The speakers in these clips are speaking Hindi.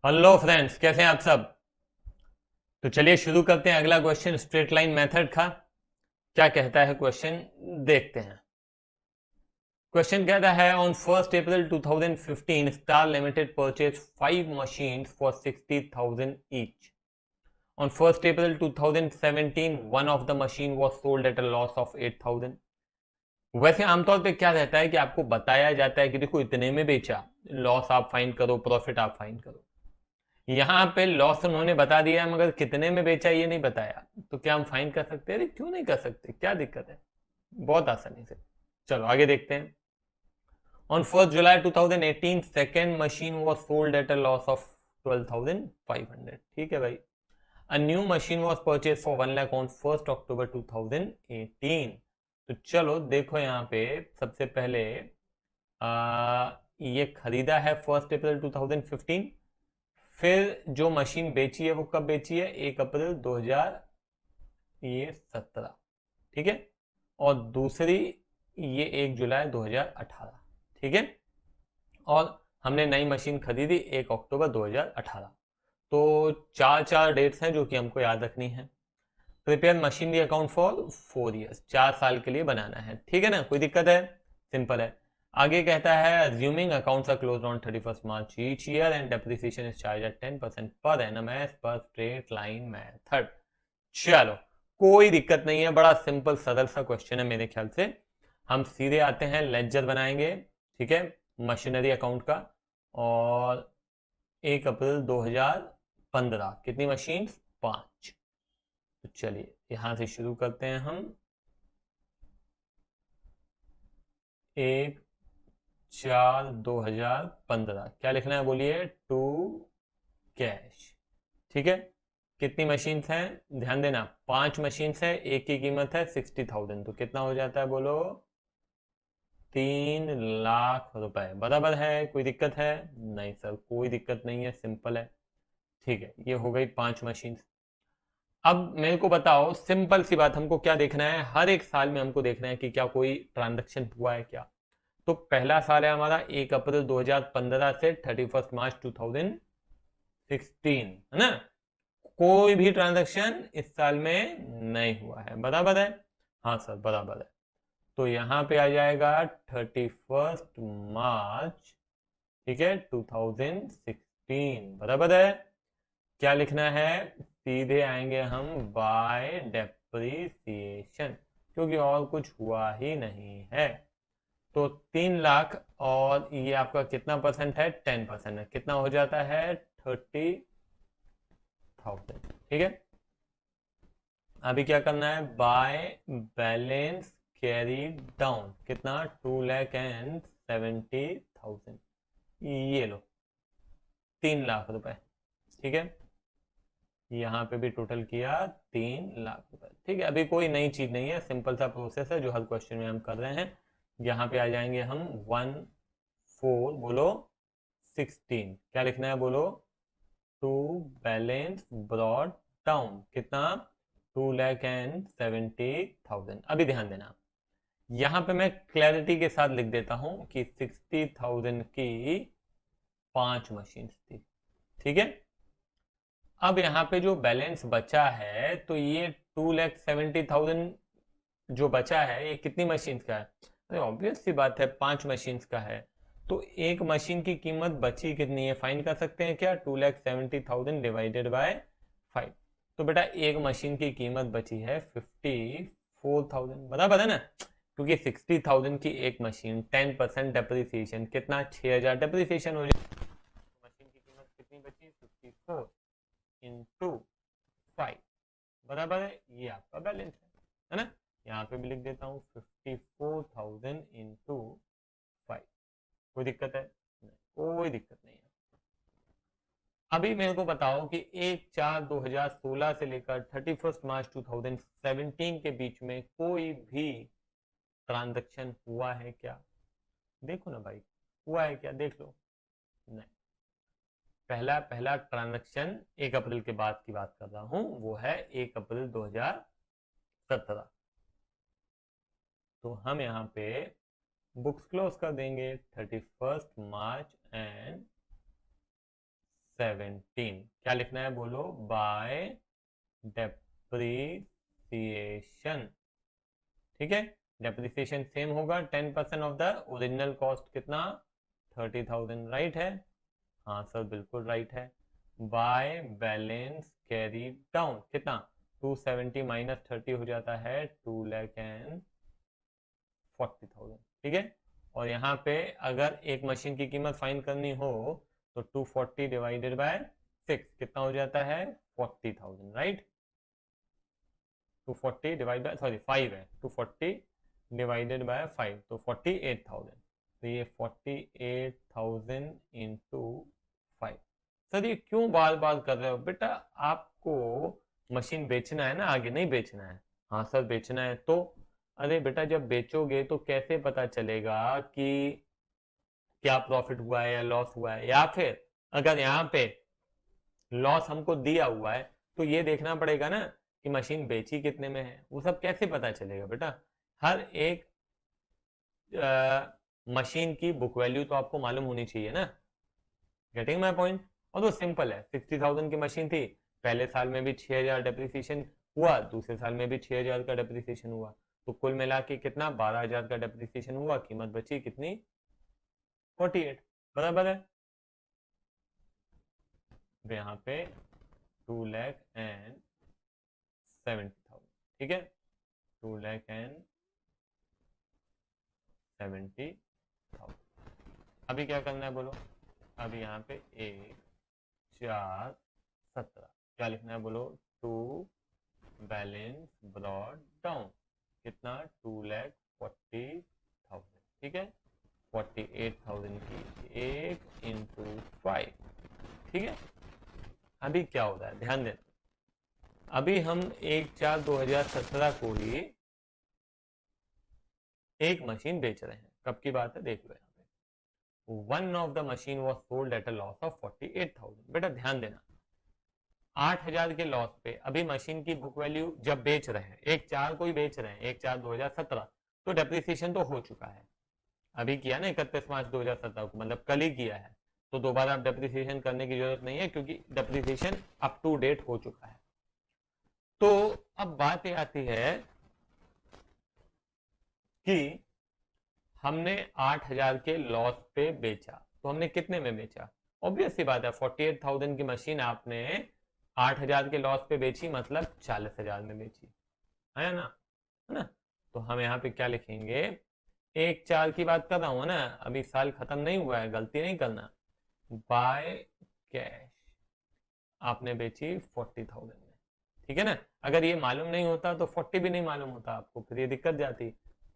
हेलो फ्रेंड्स, कैसे हैं आप सब। तो चलिए शुरू करते हैं अगला क्वेश्चन स्ट्रेट लाइन मेथड का। क्या कहता है क्वेश्चन, देखते हैं। क्वेश्चन कहता है on 1 April 2015 star limited purchase 5 machines for 60,000 each. On 1 April 2017 one of the machine was sold at a loss of 8,000। वैसे आमतौर पे क्या रहता है कि आपको बताया जाता है कि देखो इतने में बेचा, लॉस आप फाइंड करो, प्रॉफिट आप फाइंड करो। यहाँ पे लॉस उन्होंने बता दिया मगर कितने में बेचा ये नहीं बताया, तो क्या हम फाइन कर सकते हैं? अरे क्यों नहीं कर सकते, क्या दिक्कत है, बहुत आसानी से। चलो आगे देखते हैं। On 1 July 2018 second machine was sold at a loss of 12,500। ठीक है भाई। A new machine was purchase for 1 lakh on 1 अक्टूबर 2018। तो चलो देखो यहाँ पे सबसे पहले ये खरीदा है 1 अप्रैल 2015। फिर जो मशीन बेची है वो कब बेची है? 1 अप्रैल 2017। ठीक है। और दूसरी ये 1 जुलाई 2018। ठीक है। और हमने नई मशीन खरीदी 1 अक्टूबर 2018। तो चार चार डेट्स हैं जो कि हमको याद रखनी है। Prepare machinery account for 4 years, 4 साल के लिए बनाना है। ठीक है ना, कोई दिक्कत है? सिंपल है। आगे कहता है assuming accounts are closed on 31 March each year and depreciation is charged at 10% per annum as per straight line method. चलो कोई दिक्कत नहीं है, बड़ा सिंपल सरल सा क्वेश्चन है मेरे ख्याल से। हम सीधे आते हैं, लेजर बनाएंगे। ठीक है, मशीनरी अकाउंट का। और 1 अप्रैल 2015 कितनी मशीन? 5। तो चलिए यहां से शुरू करते हैं हम। 1/4/2015 क्या लिखना है बोलिए? To cash. ठीक है। कितनी मशीन्स हैं ध्यान देना, 5 मशीन्स है, एक की कीमत है 60,000। तो कितना हो जाता है बोलो? 3 लाख रुपए। बराबर है? कोई दिक्कत है? नहीं सर कोई दिक्कत नहीं है, सिंपल है। ठीक है, ये हो गई 5 मशीन। अब मेरे को बताओ, सिंपल सी बात, हमको क्या देखना है? हर एक साल में हमको देखना है कि क्या कोई ट्रांजेक्शन हुआ है क्या। तो पहला साल है हमारा 1 अप्रैल 2015 से 31 मार्च 2016, है ना। कोई भी ट्रांजेक्शन इस साल में नहीं हुआ है, बराबर है? हाँ सर बराबर है। तो यहां पे आ जाएगा 31 मार्च, ठीक है, 2016। बराबर है। क्या लिखना है? सीधे आएंगे हम बाय डेप्रिसिएशन, क्योंकि और कुछ हुआ ही नहीं है। तो 3 लाख, और ये आपका कितना परसेंट है? 10% है। कितना हो जाता है? 30,000। ठीक है। अभी क्या करना है? बाय बैलेंस कैरी डाउन, कितना? 2,70,000। ये लो, 3 लाख रुपए। ठीक है। यहाँ पे भी टोटल किया 3 लाख रुपए। ठीक है, अभी कोई नई चीज नहीं है, सिंपल सा प्रोसेस है जो हर क्वेश्चन में हम कर रहे हैं। यहाँ पे आ जाएंगे हम 1/4 बोलो 16। क्या लिखना है बोलो? टू बैलेंस ब्रॉड डाउन, कितना? 2,70,000। अभी ध्यान देना, यहाँ पे मैं क्लैरिटी के साथ लिख देता हूं कि 60,000 की 5 मशीन थी। ठीक है। अब यहाँ पे जो बैलेंस बचा है, तो ये 2,70,000 जो बचा है ये कितनी मशीन का है? अरे ऑब्वियस सी बात है, 5 मशीन का है। तो एक मशीन की कीमत बची कितनी है फाइंड कर सकते हैं क्या? 2,70,000 डिवाइडेड बाय 5। तो बेटा एक मशीन की कीमत बची है 54,000, बराबर है ना। क्योंकि 60,000 की एक मशीन, 10% डेप्रिसिएशन, कितना? 6,000 डेप्रिसिएशन हो जाए। मशीन की कीमत कितनी बची? 54 into 5, बराबर है। ये आपका बैलेंस है ना। यहाँ पे भी लिख देता हूँ 54,000 into 5। कोई दिक्कत है? नहीं, कोई दिक्कत नहीं है। अभी मेरे को बताओ कि 1/4/2016 से लेकर 31 मार्च 2017 के बीच में कोई भी ट्रांजैक्शन हुआ है क्या? देखो ना भाई, हुआ है क्या, देख लो। नहीं। पहला पहला ट्रांजैक्शन 1 अप्रैल के बाद की बात कर रहा हूं, वो है 1 अप्रैल 2017। तो हम यहाँ पे बुक्स क्लोज कर देंगे 31 मार्च एंड 17। क्या लिखना है बोलो? Bye depreciation. ठीक है, डेप्रिसिएशन सेम होगा 10% ऑफ द ओरिजिनल कॉस्ट। कितना? 30,000। राइट है? हाँ सर बिल्कुल राइट है। बाय बैलेंस कैरी डाउन कितना? 270 माइनस 30 हो जाता है 2,40,000। ठीक है, और यहाँ पे अगर एक मशीन की कीमत फाइंड करनी हो तो 240 डिवाइडेड बाय 6 कितना हो जाता है? 40,000। राइट? 240 डिवाइड बाय 5 है, 240 डिवाइडेड बाय 5 तो 48,000। तो ये 48,000 इंटू 5। सर ये क्यों बार बार कर रहे हो बेटा? आपको मशीन बेचना है ना, आगे नहीं बेचना है। हाँ सर बेचना है। तो अरे बेटा जब बेचोगे तो कैसे पता चलेगा कि क्या प्रॉफिट हुआ है या लॉस हुआ है? या फिर अगर यहाँ पे लॉस हमको दिया हुआ है तो ये देखना पड़ेगा ना कि मशीन बेची कितने में है। वो सब कैसे पता चलेगा बेटा? हर एक मशीन की बुक वैल्यू तो आपको मालूम होनी चाहिए ना। Getting my point? और तो सिंपल है, 60,000 की मशीन थी, पहले साल में भी 6,000 डेप्रिसिएशन हुआ, दूसरे साल में भी 6,000 का डेप्रिसिएशन हुआ, तो कुल मिला के कितना? 12,000 का डेप्रिसिएशन हुआ, कीमत बची कितनी? 48। बराबर है? तो यहाँ पे 2,70,000। ठीक है, 2,70,000। अभी क्या करना है बोलो? अभी यहाँ पे 1,4,17 क्या लिखना है बोलो? टू बैलेंस ब्रॉड डाउन कितना? 2,40,000। ठीक है, 48,000 की 1 इंटू 5। ठीक है, अभी क्या हो रहा है ध्यान देना। अभी हम 1/4/2017 को ही एक मशीन बेच रहे हैं। कब की बात है देख लो। यहाँ पे one of the machine was sold at a loss of 48,000। बेटा ध्यान देना, 8,000 के लॉस पे अभी मशीन की बुक वैल्यू जब बेच रहे हैं, 1/4 को ही बेच रहे हैं, 1/4/2017, तो डेप्रिसिएशन तो हो चुका है। अभी किया ना 31 मार्च 2017 को, मतलब कल ही किया है, तो दोबारा आप डेप्रिसिएशन करने की जरूरत नहीं है क्योंकि डेप्रिसिएशन अप टू डेट हो चुका है। तो अब बात ये आती है कि हमने 8,000 के लॉस पे बेचा, तो हमने कितने में बेचा? ऑब्वियस सी बात है, 48,000 की मशीन आपने 8,000 के लॉस पे बेची, मतलब 40,000 में बेची, है ना? है ना? तो हम यहाँ पे क्या लिखेंगे? 1/4 की बात कर रहा हूँ ना, अभी साल खत्म नहीं हुआ है, गलती नहीं करना। बाय कैश आपने बेची 40,000 में। ठीक है ना? अगर ये मालूम नहीं होता तो 40 भी नहीं मालूम होता आपको, फिर ये दिक्कत जाती।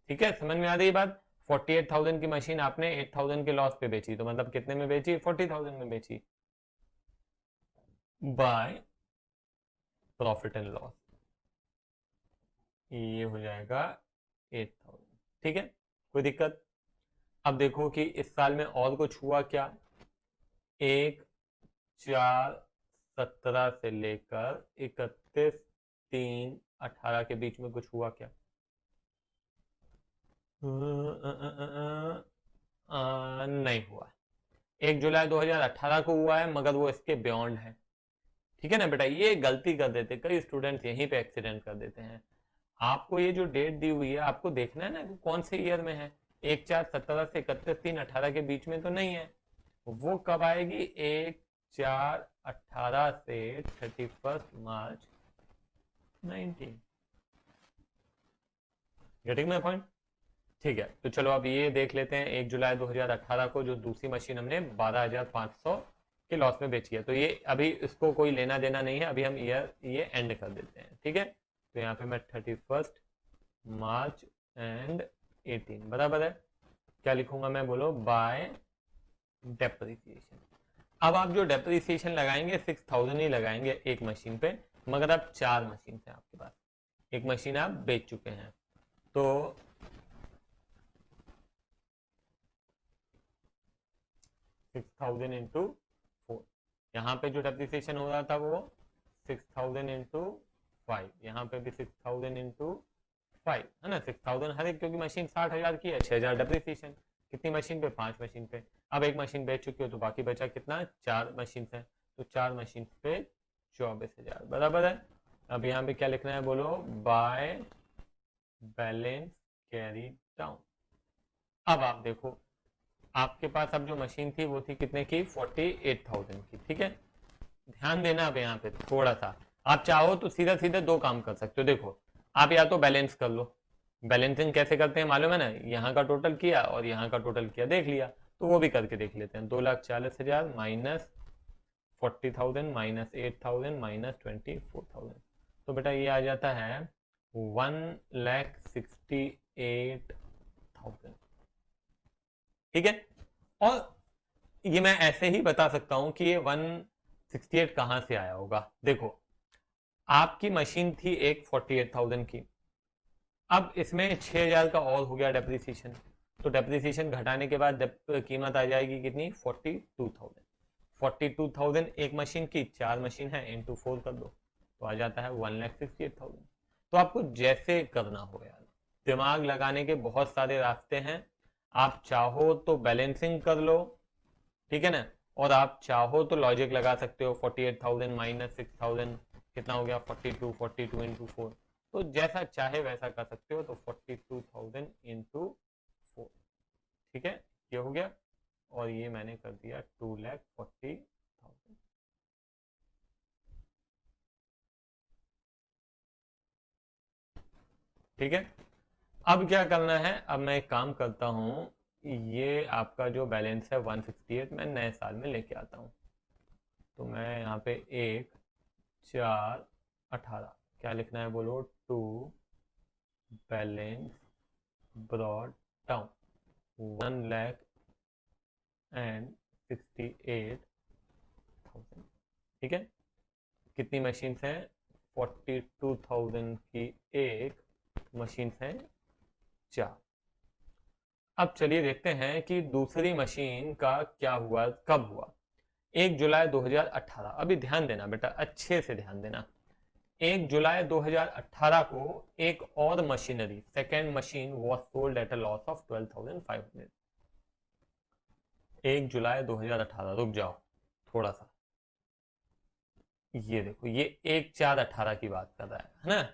ठीक है, समझ में आ रही बात? 48,000 की मशीन आपने 8,000 के लॉस पे बेची, तो मतलब कितने में बेची? 40,000 में बेची। बाय प्रॉफिट एंड लॉस ये हो जाएगा 8,000। ठीक है, कोई दिक्कत? अब देखो कि इस साल में और कुछ हुआ क्या? 1/4/17 से लेकर 31/3/18 के बीच में कुछ हुआ क्या? नहीं हुआ। 1 जुलाई 2018 को हुआ है, मगर वो इसके बियॉन्ड है। ठीक है ना बेटा? ये गलती कर देते कई स्टूडेंट्स, यहीं पे एक्सीडेंट कर देते हैं। आपको ये जो डेट दी हुई है आपको देखना है ना कि कौन से ईयर में है। 1/4/17 से 31/3/18 के बीच में तो नहीं है। वो कब आएगी? 1/4/18 से 31 मार्च 19। Getting my point? ठीक है, तो चलो अब ये देख लेते हैं 1 जुलाई 2018 को जो दूसरी मशीन हमने 12,500 के लॉस में बेची है, तो ये अभी इसको कोई लेना देना नहीं है, अभी हम ये एंड कर देते हैं। ठीक है, तो यहाँ पे मैं 31 मार्च 18 बराबर है। क्या लिखूंगा मैं बोलो? Bye depreciation. अब आप जो डेप्रिसिएशन लगाएंगे 6,000 ही लगाएंगे एक मशीन पे, मगर अब 4 मशीन है आपके पास, एक मशीन आप बेच चुके हैं, तो 6,000 इंटू 4। यहाँ पे जो डेप्रिसिएशन हो रहा था वो 6,000 इंटू 5, यहाँ पे भी 6,000 इंटू 5 है ना। 6,000 हर एक, क्योंकि मशीन 60,000 की है, 6,000 डेप्रिसिएशन। कितनी मशीन पे? 5 मशीन पे। अब एक मशीन बेच चुकी हो तो बाकी बचा कितना? 4 मशीन है, तो 4 मशीन पे 24,000 बराबर है। अब यहाँ पे क्या लिखना है बोलो, बाय बैलेंस कैरी डाउन। अब आप देखो, आपके पास अब जो मशीन थी वो थी कितने की, 48,000 की, ठीक है। ध्यान देना अब यहाँ पे थोड़ा सा, आप चाहो तो सीधा सीधा दो काम कर सकते हो। देखो, आप या तो बैलेंस कर लो, बैलेंसिंग कैसे करते हैं मालूम है ना, यहाँ का टोटल किया और यहाँ का टोटल किया, देख लिया, तो वो भी करके देख लेते हैं। 2,40,000 माइनस 40,000 माइनस 8,000 माइनस 24,000, तो बेटा ये आ जाता है 1,68,000, ठीक है। और ये मैं ऐसे ही बता सकता हूं कि ये 168 कहां से आया होगा। देखो, आपकी मशीन थी एक 48,000 की, अब इसमें 6,000 का और हो गया डेप्रिसिएशन, तो डेप्रिसिएशन घटाने के बाद कीमत आ जाएगी कितनी, 42,000। 42,000 एक मशीन की, 4 मशीन है, इंटू 4 कर दो तो आ जाता है 1,68,000। तो आपको जैसे करना हो यार, दिमाग लगाने के बहुत सारे रास्ते हैं। आप चाहो तो बैलेंसिंग कर लो, ठीक है ना, और आप चाहो तो लॉजिक लगा सकते हो, 48,000 माइनस 6,000 कितना हो गया, 42, 42 इंटू 4, तो जैसा चाहे वैसा कर सकते हो। तो 42,000 इंटू 4, ठीक है, ये हो गया। और ये मैंने कर दिया 2,40,000, ठीक है। अब क्या करना है, अब मैं एक काम करता हूँ, ये आपका जो बैलेंस है 168 मैं नए साल में लेके आता हूँ। तो मैं यहाँ पे 1,4,18 क्या लिखना है बोलो, टू बैलेंस ब्रॉड डाउन 1,68,000, ठीक है। कितनी मशीन्स हैं, 42,000 की एक, मशीन हैं 4। अब चलिए देखते हैं कि दूसरी मशीन का क्या हुआ, कब हुआ। 1 जुलाई 2018, अभी ध्यान देना बेटा, अच्छे से ध्यान देना। 1 जुलाई 2018 को एक और machinery, second machine was sold at a loss of 12,500। 1 जुलाई 2018, रुक जाओ थोड़ा सा, ये देखो, ये 1/4/18 की बात कर रहा है ना।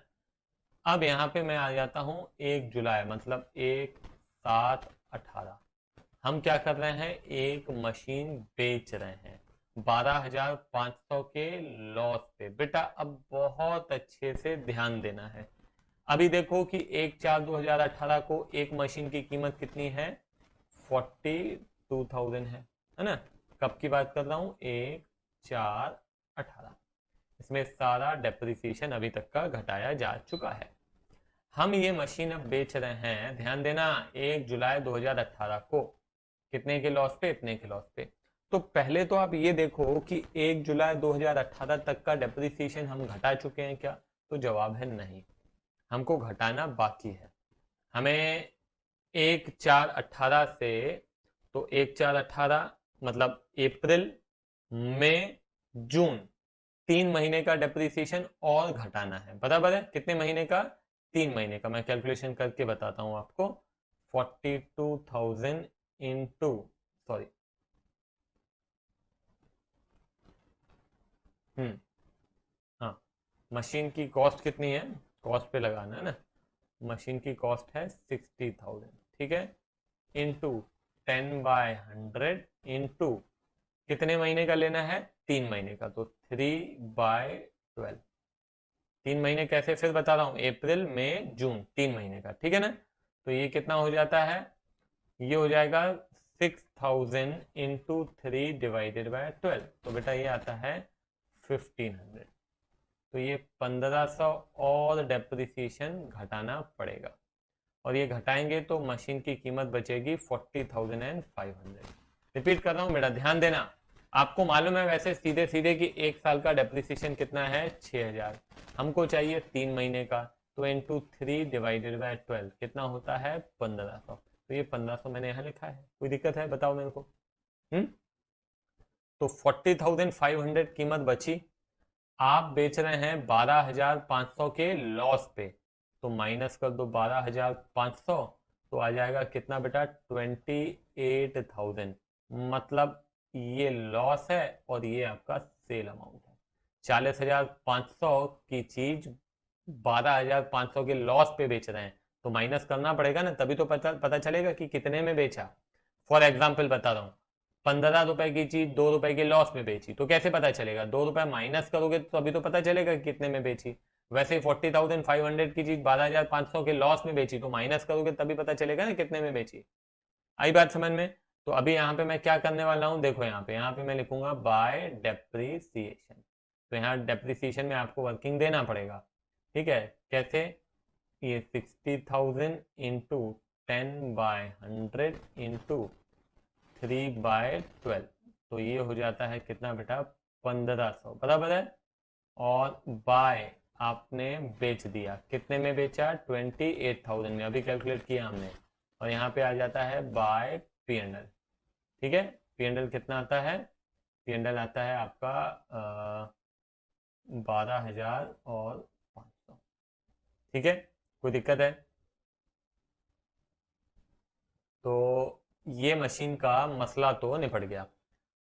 अब यहाँ पे मैं आ जाता हूँ 1 जुलाई, मतलब 1/7/18, हम क्या कर रहे हैं, एक मशीन बेच रहे हैं 12,500 के लॉस पे। बेटा अब बहुत अच्छे से ध्यान देना है। अभी देखो कि 1/4/2018 को एक मशीन की कीमत कितनी है, 42,000 है ना। कब की बात कर रहा हूं, 1/4/18, इसमें सारा डेप्रिसिएशन अभी तक का घटाया जा चुका है। हम ये मशीन अब बेच रहे हैं, ध्यान देना, 1 जुलाई 2018 को कितने के लॉस पे, इतने के लॉस पे। तो पहले तो आप ये देखो कि 1 जुलाई 2018 तक का डेप्रिसिएशन हम घटा चुके हैं क्या, तो जवाब है नहीं, हमको घटाना बाकी है। हमें 1/4/18 से, तो 1/4/18 मतलब अप्रैल, मई, जून, 3 महीने का डेप्रिसिएशन और घटाना है, बराबर है। कितने महीने का, 3 महीने का। मैं कैलकुलेशन करके बताता हूं आपको, 42,000 इंटू, सॉरी, हाँ, मशीन की कॉस्ट कितनी है, कॉस्ट पे लगाना है ना, मशीन की कॉस्ट है 60,000, ठीक है, इंटू 10/100 इंटू कितने महीने का लेना है, 3 महीने का, तो 3/12। 3 महीने कैसे, फिर बता रहा हूँ, अप्रैल मई जून, 3 महीने का, ठीक है ना। तो ये कितना हो जाता है, ये हो जाएगा 6,000 इंटू 3/12, तो बेटा ये आता है 1,500। तो ये 1,500 और डेप्रिसिएशन घटाना पड़ेगा, और ये घटाएंगे तो मशीन की कीमत बचेगी 40,500। रिपीट कर रहा हूं बेटा, ध्यान देना। आपको मालूम है वैसे सीधे सीधे कि एक साल का डेप्रिसिएशन कितना है, 6,000, हमको चाहिए 3 महीने का, तो इंटू 3/12 कितना होता है, 1,500। तो ये 1,500 मैंने यहाँ लिखा है, कोई दिक्कत है बताओ मेरे को। हम्म, तो 40,500 कीमत बची, आप बेच रहे हैं 12,500 के लॉस पे, तो माइनस कर दो 12,500, तो आ जाएगा कितना बेटा, 28,000, मतलब ये लॉस है और ये आपका सेल अमाउंट है। 40,500 की चीज 12,500 के लॉस पे बेच रहे हैं, तो माइनस करना पड़ेगा ना, तभी तो पता चलेगा कि कितने में बेचा। फॉर एग्जाम्पल बता रहा हूँ, 15 रुपए की चीज 2 रुपए के लॉस में बेची, तो कैसे पता चलेगा? 2 रुपए माइनस करोगे तो अभी तो पता चलेगा कि कितने में बेची। वैसे ही 40,500 की चीज 12,500 के लॉस में बेची, तो माइनस करोगे तभी पता चलेगा ना कितने में बेची। आई बात समझ में? तो अभी यहाँ पे मैं क्या करने वाला हूँ, देखो यहाँ पे मैं लिखूंगा बाय डेप्रीसिएशन। तो यहाँ डेप्रीसिएशन में आपको वर्किंग देना पड़ेगा, ठीक है? कैसे? ये 60,000 इंटू 10/100 इंटू 3/12, तो ये हो जाता है कितना बेटा? 1500, बराबर है। और बाय आपने बेच दिया, कितने में बेचा? 28,000 में, अभी कैलकुलेट किया हमने। और यहाँ पे आ जाता है बाय P&L, ठीक है? P&L कितना आता है? P&L आता है आपका 12,500, ठीक है? कोई दिक्कत है? तो ये मशीन का मसला तो निपट गया।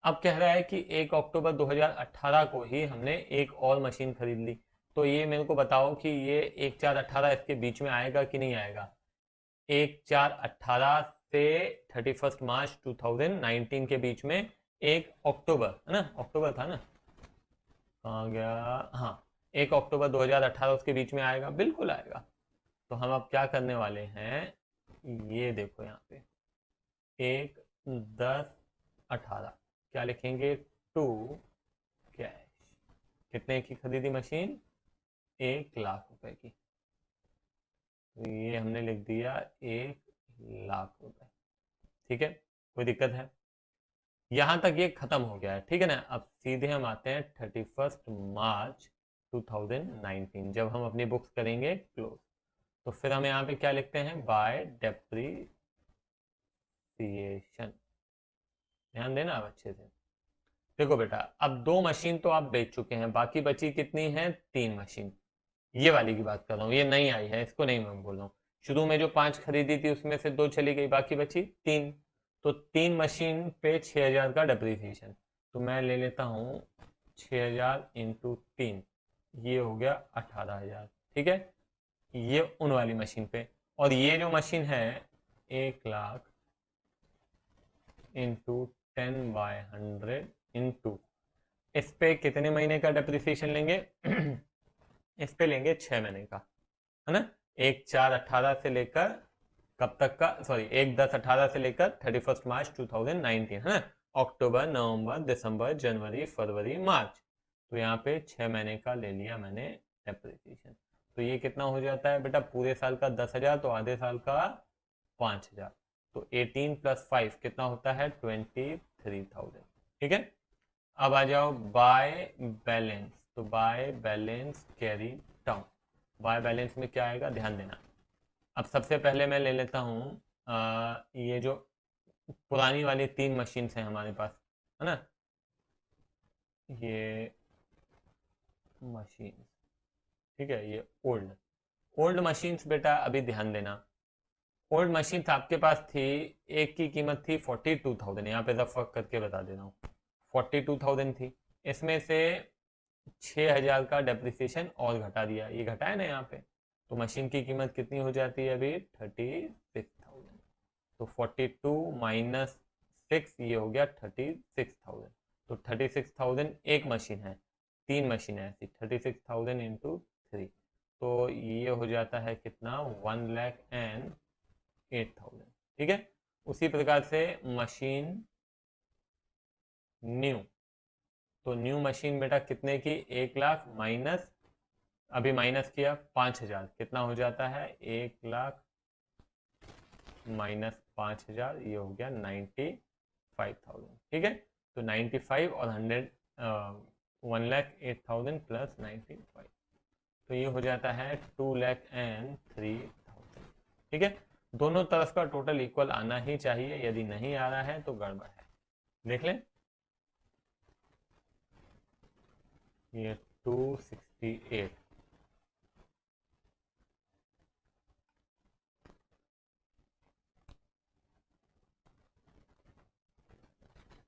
अब कह रहा है कि 1 अक्टूबर 2018 को ही हमने एक और मशीन खरीद ली, तो ये मेरे को बताओ कि ये 1/4/18 इसके बीच में आएगा कि नहीं आएगा? 1/4/18 से 31 मार्च 2019 के बीच में 1 अक्टूबर, है ना? अक्टूबर था ना? कहाँ गया? हाँ, 1 अक्टूबर 2018 उसके बीच में आएगा, बिल्कुल आएगा। तो हम अब क्या करने वाले हैं, ये देखो यहाँ पे 1/10/18 क्या लिखेंगे? To cash. कितने की खरीदी मशीन? 1 लाख रुपए की। तो ये हमने लिख दिया 1 लाख रुपए, ठीक है? कोई दिक्कत है? यहां तक ये खत्म हो गया है, ठीक है ना? अब सीधे हम आते हैं 31 मार्च 2019, जब हम अपनी बुक्स करेंगे क्लोज। तो फिर हम यहाँ पे क्या लिखते हैं? By depreciation. ध्यान देना अब अच्छे से। देखो बेटा, अब 2 मशीन तो आप बेच चुके हैं, बाकी बची कितनी है? 3 मशीन। ये वाली की बात कर रहा हूँ, ये नहीं आई है, इसको नहीं मैं बोल रहा हूँ। शुरू में जो 5 खरीदी थी उसमें से 2 चली गई, बाकी बची 3। तो 3 मशीन पे 6,000 का डेप्रीसिएशन। तो मैं ले लेता हूँ 6,000 इंटू 3, ये हो गया 18,000, ठीक है? ये उन वाली मशीन पे। और ये जो मशीन है 1 लाख इंटू 10/100 इंटू, इस पे कितने महीने का डेप्रिसिएशन लेंगे? इस पे लेंगे 6 महीने का, है ना? 1/4/18 से लेकर कब तक का? सॉरी, 1/10/18 से लेकर 31 मार्च 2019, है ना? अक्टूबर, नवंबर, दिसंबर, जनवरी, फरवरी, मार्च। तो यहाँ पे 6 महीने का ले लिया मैंने डेप्रिसिएशन। तो ये कितना हो जाता है बेटा? पूरे साल का 10,000, तो आधे साल का 5,000। तो 18 + 5 कितना होता है? 23,000, ठीक है? अब आ जाओ बाय बैलेंस। तो by balance carry down, by balance में क्या आएगा? ध्यान देना। अब सबसे पहले मैं ले लेता हूँ ये जो पुरानी वाली 3 मशीन हैं हमारे पास, है ना? ये मशीन, ठीक है? ये ओल्ड ओल्ड मशीन्स बेटा, अभी ध्यान देना। ओल्ड मशीन आपके पास थी, एक की कीमत थी 42,000, यहाँ पे रफ वर्क करके बता दे रहा हूँ। 42,000 थी, इसमें से 6,000 का डेप्रिसिएशन और घटा दिया, ये घटाया ना यहाँ पे। तो मशीन की कीमत कितनी हो जाती है अभी? 36,000। तो 42 माइनस 6, ये हो गया 36,000। तो 36,000 एक मशीन है, 3 मशीन है ऐसी, 36,000 इंटू 3, तो ये हो जाता है कितना? 1,08,000, ठीक है? उसी प्रकार से मशीन न्यू, तो न्यू मशीन बेटा कितने की? 1 लाख माइनस, अभी माइनस किया 5,000, कितना हो जाता है? 1 लाख माइनस 5,000, ये हो गया 95,000, ठीक है? तो 95 और 100, 1,08,000 प्लस 95, तो ये हो जाता है 2,03,000, ठीक है? दोनों तरफ का टोटल इक्वल आना ही चाहिए, यदि नहीं आ रहा है तो गड़बड़ है। देख लें, ये 268,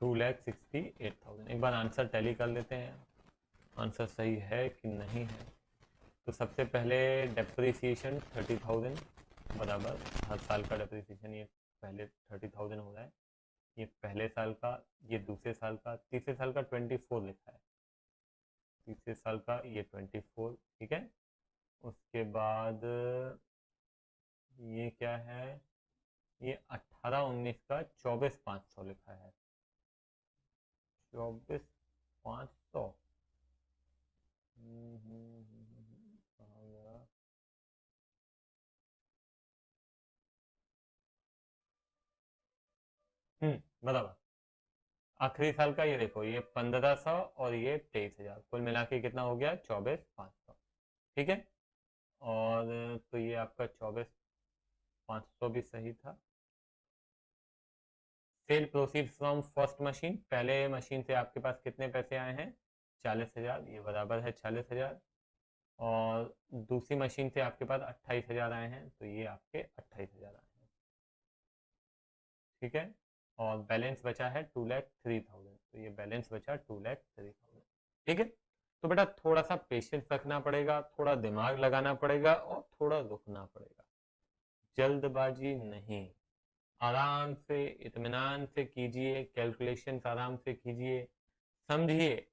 268 2,68,000। एक बार आंसर टैली कर लेते हैं, आंसर सही है कि नहीं है। तो सबसे पहले डेप्रिसिएशन 30,000 बराबर, हर साल का डेप्रिसिएशन ये पहले 30,000 हो रहा है, ये पहले साल का, ये दूसरे साल का, तीसरे साल का 24 लिखा है, तीसरे साल का ये 24, ठीक है। उसके बाद ये क्या है, ये 18-19 का 24,500 लिखा है, 24,500। कहाँ गया? बराबर, आखिरी साल का ये देखो, ये 1,500 और ये 23,000, कुल मिला के कितना हो गया, 24,500, ठीक है। और तो ये आपका 24,500 भी सही था। Cell proceed from first machine, पहले मशीन से आपके पास कितने पैसे आए हैं, 40,000, ये बराबर है 40,000। और दूसरी मशीन से आपके पास 28,000 आए हैं, तो ये आपके 28,000 आए हैं, ठीक है। और बैलेंस बचा है 2,03,000, तो ये बैलेंस बचा 2,03,000, ठीक है। तो बेटा थोड़ा सा पेशेंस रखना पड़ेगा, थोड़ा दिमाग लगाना पड़ेगा और थोड़ा रुकना पड़ेगा, जल्दबाजी नहीं, आराम से इत्मीनान से कीजिए, कैलकुलेशन आराम से कीजिए, समझिए,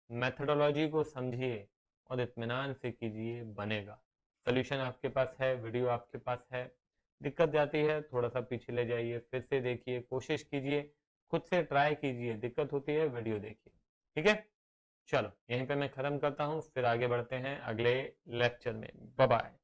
मेथडोलॉजी को समझिए और इत्मीनान से कीजिए, बनेगा। सोल्यूशन आपके पास है, वीडियो आपके पास है, दिक्कत जाती है थोड़ा सा पीछे ले जाइए, फिर से देखिए, कोशिश कीजिए, खुद से ट्राई कीजिए, दिक्कत होती है वीडियो देखिए, ठीक है। चलो यहीं पे मैं खत्म करता हूँ, फिर आगे बढ़ते हैं अगले लेक्चर में। Bye bye.